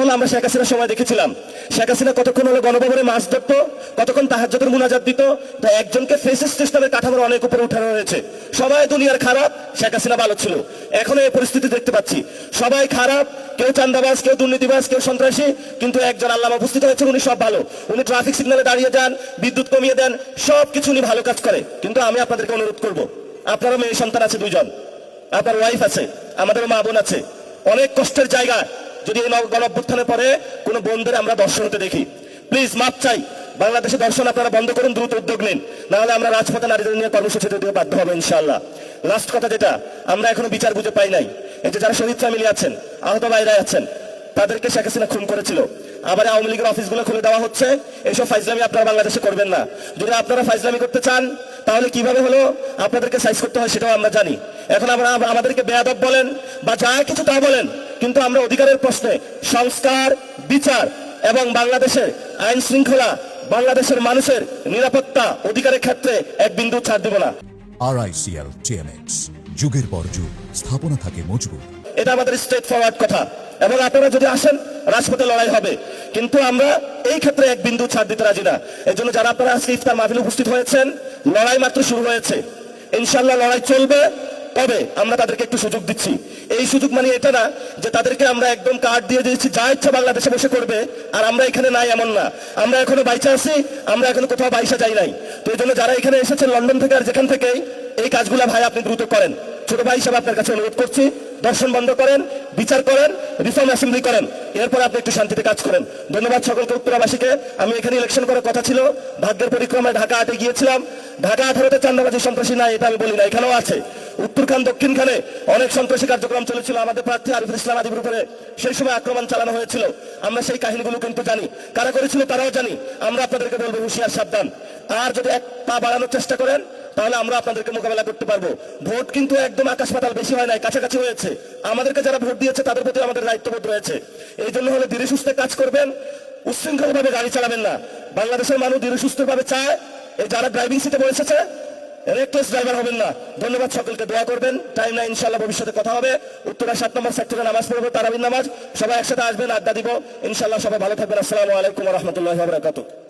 ইনশাআল্লাহ আমরা শেখ হাসিনার সময় দেখেছিলাম শেখ হাসিনা কতক্ষণ হলো গণভবনে মাছ ধরতো, কতক্ষণ তাহাজ্জুদের মুনাজাত দিত। তো একজনকে ফেসিস্ট ইসলামের কাঠামোর অনেক উপরে উঠানো হয়েছে। সবাই দুনিয়ার খারাপ, শেখ হাসিনা ভালো ছিল। এখন এই পরিস্থিতি দেখতে পাচ্ছি, সবাই খারাপ, কেউ চান্দাবাজ, কেউ দুর্নীতিবাজ, কেউ সন্ত্রাসী, কিন্তু একজন আল্লামা উপস্থিত হয়েছেন, উনি সব ভালো। উনি ট্রাফিক সিগন্যালে দাঁড়িয়ে যান, বিদ্যুৎ কমিয়ে দেন, সবকিছু উনি ভালো কাজ করে। কিন্তু আমি আপনাদেরকে অনুরোধ করব, আপনারও মেয়ে সন্তান আছে 2 জন, আপনার ওয়াইফ আছে, আমাদেরও মা বোন আছে, অনেক কষ্টের জায়গা। যদি এই গণঅভ্যুত্থানের পরে কোনো বোনদের আমরা দর্শন হতে দেখি, প্লিজ মাপ চাই, বাংলাদেশে দর্শন আপনারা বন্ধ করুন, দ্রুত উদ্যোগ নিন, নাহলে আমরা রাজপথে নারীদের নিয়ে কর্মসূচিতে দিতে বাধ্য হবো ইনশাআল্লাহ। লাস্ট কথা যেটা, আমরা এখনো বিচার বুঝে পাই নাই, এই যে যারা শহীদ ফ্যামিলি আছেন, আহত ভাইরা আছেন, তাদেরকে শেখ হাসিনা খুন করেছিল, আবার আওয়ামী লীগের অফিসগুলো খুলে দেওয়া হচ্ছে। এইসব ফাইজলামি আপনারা বাংলাদেশে করবেন না। যদি আপনারা ফাইজলামি করতে চান, তাহলে কিভাবে হলো আপনাদেরকে সাইজ করতে হয় সেটাও আমরা জানি। এখন আমরা আমাদেরকে বেয়াদব বলেন বা যা কিছু তা বলেন, কিন্তু আমরা অধিকারের প্রশ্নে সংস্কার, বিচার এবং বাংলাদেশের আইন শৃঙ্খলা, বাংলাদেশের মানুষের নিরাপত্তা, অধিকারের ক্ষেত্রে এক বিন্দু ছাড় দেব না। RICL TMX, যুগের পর যুগ স্থাপনা থাকে মজবুত। এটা আমাদের স্ট্রেট ফরওয়ার্ড কথা, এবং আপনারা যদি আসেন রাজপথে লড়াই হবে, কিন্তু আমরা এই ক্ষেত্রে এক বিন্দু ছাড় দিতে রাজি না। এই জন্য যারা আপনারা আজকে ইফতার মাহফিলে উপস্থিত হয়েছেন, লড়াই মাত্র শুরু হয়েছে, ইনশাআল্লাহ লড়াই চলবে। তবে আমরা তাদেরকে একটু সুযোগ দিচ্ছি। এই সুযোগ মানে এটা না যে তাদেরকে আমরা একদম কার্ড দিয়ে দিয়েছি, যা ইচ্ছা বাংলাদেশে বসে করবে আর আমরা এখানে নাই, এমন না। আমরা এখনো বাইচা আছি, আমরা এখনো কোথাও বাইসা যাই নাই। তো এই জন্য যারা এখানে এসেছেন লন্ডন থেকে আর যেখান থেকেই, এই কাজগুলা ভাই আপনি দ্রুত করেন। ছোট ভাই হিসাবে আপনার কাছে অনুরোধ করছি, দর্শন বন্ধ করেন, বিচার করেন, রিফর্ম অ্যাসেম্বলি করেন, এরপর আপনি একটু শান্তিতে কাজ করেন। ধন্যবাদ সকলকে। উত্তরাবাসীকে আমি এখানে ইলেকশন করার কথা ছিল, ভাগ্যের পরিক্রমায় ঢাকা 8-এ গিয়েছিলাম। ঢাকা 18-তে চান্দাবাজি সন্ত্রাসী নাই এটা আমি বলি না, এখানেও আছে। উত্তরখান দক্ষিণখানে অনেক সন্ত্রাসী কার্যক্রম চলেছিল, আমাদের প্রার্থী আরিফুল ইসলাম আদিবের উপরে সেই সময় আক্রমণ চালানো হয়েছিল। আমরা সেই কাহিনীগুলো কিন্তু জানি, কারা করেছিল তারাও জানি। আমরা আপনাদেরকে বলবো হুঁশিয়ার, সাবধান। আর যদি এক পা বাড়ানোর চেষ্টা করেন, তাহলে আমরা আপনাদেরকে মোকাবেলা করতে পারবো। ভোট কিন্তু একদম আকাশ পাতাল বেশি হয় নাই, কাছাকাছি হয়েছে। আমাদেরকে যারা ভোট দিয়েছে তাদের প্রতি আমাদের দায়িত্ববোধ রয়েছে। এই জন্য হলে ধীরে সুস্থে কাজ করবেন, উচ্ছৃঙ্খল ভাবে গাড়ি চালাবেন না। বাংলাদেশের মানুষ ধীরে সুস্থ ভাবে চায়, এই যারা ড্রাইভিং সিটে বসেছে রেকলেস ড্রাইভার হবেন না। ধন্যবাদ সকলকে, দোয়া করবেন। টাইম না, ইনশাআল্লাহ ভবিষ্যতে কথা হবে। উত্তরা 7 নম্বর সেক্টরে নামাজ পড়বো, তারাবির নামাজ। সবাই একসাথে আসবেন, আড্ডা দিব ইনশাআল্লাহ। সবাই ভালো থাকবেন। আসসালামু আলাইকুম ওয়া রাহমাতুল্লাহি ওয়া বারাকাতুহু।